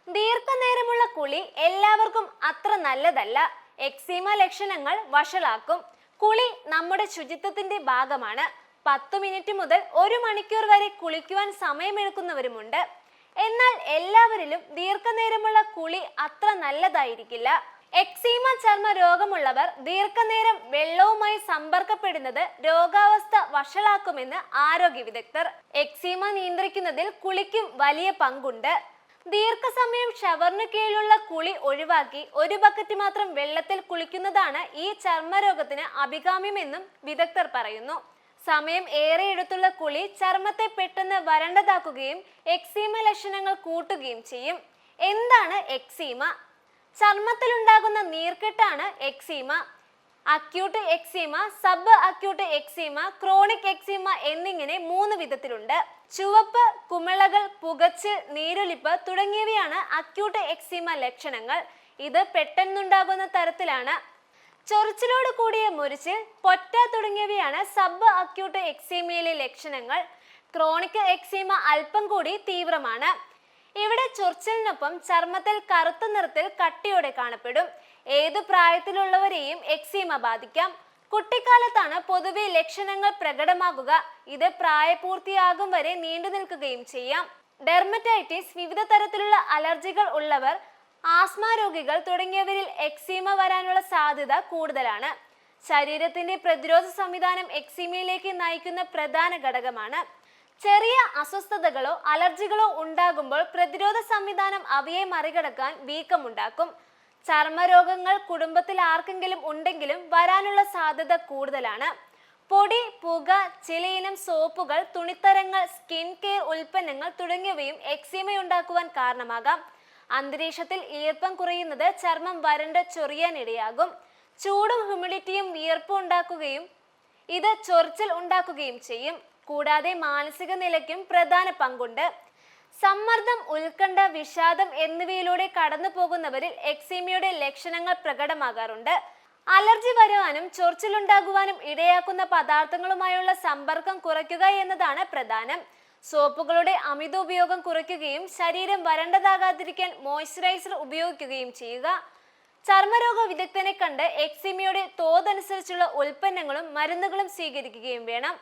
ദീർഘനേരമുള്ള കുളി എല്ലാവർക്കും അത്ര നല്ലതല്ല. എക്സീമ ലക്ഷണങ്ങൾ വഷളാക്കും. കുളി നമ്മുടെ ശുചിത്വത്തിന്റെ ഭാഗമാണ്. 10 മിനിറ്റ് മുതൽ 1 മണിക്കൂർ വരെ കുളിക്കുവാൻ സമയമെടുക്കുന്നവരുമുണ്ട്. എന്നാൽ എല്ലാവരിലും ദീർഘനേരമുള്ള കുളി അത്ര നല്ലതായിരിക്കില്ല. എക്സീമ ചർമ്മ രോഗമുള്ളവർ ദീർഘനേരം വെള്ളവുമായി സമ്പർക്കപ്പെടുന്നത് രോഗാവസ്ഥ വഷളാക്കുമെന്ന് ആരോഗ്യ വിദഗ്ധർ. എക്സീമ നിയന്ത്രിക്കുന്നതിൽ കുളിക്കും വലിയ പങ്കുണ്ട്. ദീർഘസമയം ഷവറിന് കീഴിലുള്ള കുളി ഒഴിവാക്കി 1 ബക്കറ്റ് മാത്രം വെള്ളത്തിൽ കുളിക്കുന്നതാണ് ഈ ചർമ്മരോഗത്തിന് അഭികാമ്യമെന്നും വിദഗ്ധർ പറയുന്നു. സമയം ഏറെ എടുത്തുള്ള കുളി ചർമ്മത്തെ പെട്ടെന്ന് വരണ്ടതാക്കുകയും എക്സീമ ലക്ഷണങ്ങൾ കൂട്ടുകയും ചെയ്യും. എന്താണ് എക്സീമ? ചർമ്മത്തിലുണ്ടാകുന്ന നീർക്കെട്ടാണ് eczema. Acute eczema, sub acute eczema, chronic eczema എന്നിങ്ങനെ 3 വിധത്തിലുണ്ട്. ചുവപ്പ്, കുമിളകൾ, പുകച്ചിൽ, നീരൊലിപ്പ് തുടങ്ങിയവയാണ് അക്യൂട്ട് എക്സീമ ലക്ഷണങ്ങൾ. ഇത് പെട്ടെന്നുണ്ടാകുന്ന തരത്തിലാണ്. ചൊറിച്ചിലോട് കൂടിയ മുറിച്ചിൽ, പൊറ്റ തുടങ്ങിയവയാണ് സബ് അക്യൂട്ട് എക്സീമയിലെ ലക്ഷണങ്ങൾ. ക്രോണിക് എക്സീമ അല്പം കൂടി തീവ്രമാണ്. ഇവിടെ ചൊറിച്ചിലിനൊപ്പം ചർമ്മത്തിൽ കറുത്ത നിറത്തിൽ കട്ടിയോടെ കാണപ്പെടും. ഏതു പ്രായത്തിലുള്ളവരെയും എക്സീമ ബാധിക്കാം. കുട്ടിക്കാലത്താണ് പൊതുവെ ലക്ഷണങ്ങൾ പ്രകടമാകുക. ഇത് പ്രായപൂർത്തിയാകും വരെ നീണ്ടു നിൽക്കുകയും ചെയ്യാം. ഡെർമറ്റൈറ്റിസ്, വിവിധ തരത്തിലുള്ള അലർജികൾ ഉള്ളവർ, ആസ്മ രോഗികൾ തുടങ്ങിയവരിൽ എക്സീമ വരാനുള്ള സാധ്യത കൂടുതലാണ്. ശരീരത്തിന്റെ പ്രതിരോധ സംവിധാനം എക്സീമയിലേക്ക് നയിക്കുന്ന പ്രധാന ഘടകമാണ്. ചെറിയ അസ്വസ്ഥതകളോ അലർജികളോ ഉണ്ടാകുമ്പോൾ പ്രതിരോധ സംവിധാനം അവയെ മറികടക്കാൻ വീക്കമുണ്ടാക്കും. ചർമ്മരോഗങ്ങൾ കുടുംബത്തിൽ ആർക്കെങ്കിലും ഉണ്ടെങ്കിലും വരാനുള്ള സാധ്യത കൂടുതലാണ്. പൊടി, പുക, ചിലയിനം സോപ്പുകൾ, തുണിത്തരങ്ങൾ, സ്കിൻ കെയർ ഉൽപ്പന്നങ്ങൾ തുടങ്ങിയവയും എക്സീമയുണ്ടാക്കുവാൻ കാരണമാകാം. അന്തരീക്ഷത്തിൽ ഈർപ്പം കുറയുന്നത് ചർമ്മം വരണ്ട് ചൊറിയാനിടയാകും. ചൂടും ഹ്യൂമിഡിറ്റിയും വിയർപ്പും ഉണ്ടാക്കുകയും ഇത് ചൊറിച്ചിൽ ഉണ്ടാക്കുകയും ചെയ്യും. കൂടാതെ മാനസിക നിലയ്ക്കും പ്രധാന പങ്കുണ്ട്. സമ്മർദ്ദം, ഉത്കണ്ഠ, വിഷാദം എന്നിവയിലൂടെ കടന്നു പോകുന്നവരിൽ എക്സീമയുടെ ലക്ഷണങ്ങൾ പ്രകടമാകാറുണ്ട്. അലർജി വരുവാനും ചൊറിച്ചിലുണ്ടാകുവാനും ഇടയാക്കുന്ന പദാർത്ഥങ്ങളുമായുള്ള സമ്പർക്കം കുറയ്ക്കുക എന്നതാണ് പ്രധാനം. സോപ്പുകളുടെ അമിത ഉപയോഗം കുറയ്ക്കുകയും ശരീരം വരണ്ടതാകാതിരിക്കാൻ മോയ്സ്ചറൈസർ ഉപയോഗിക്കുകയും ചെയ്യുക. ചർമ്മരോഗ വിദഗ്ധനെ കണ്ട് എക്സീമയുടെ തോതനുസരിച്ചുള്ള ഉൽപ്പന്നങ്ങളും മരുന്നുകളും സ്വീകരിക്കുകയും വേണം.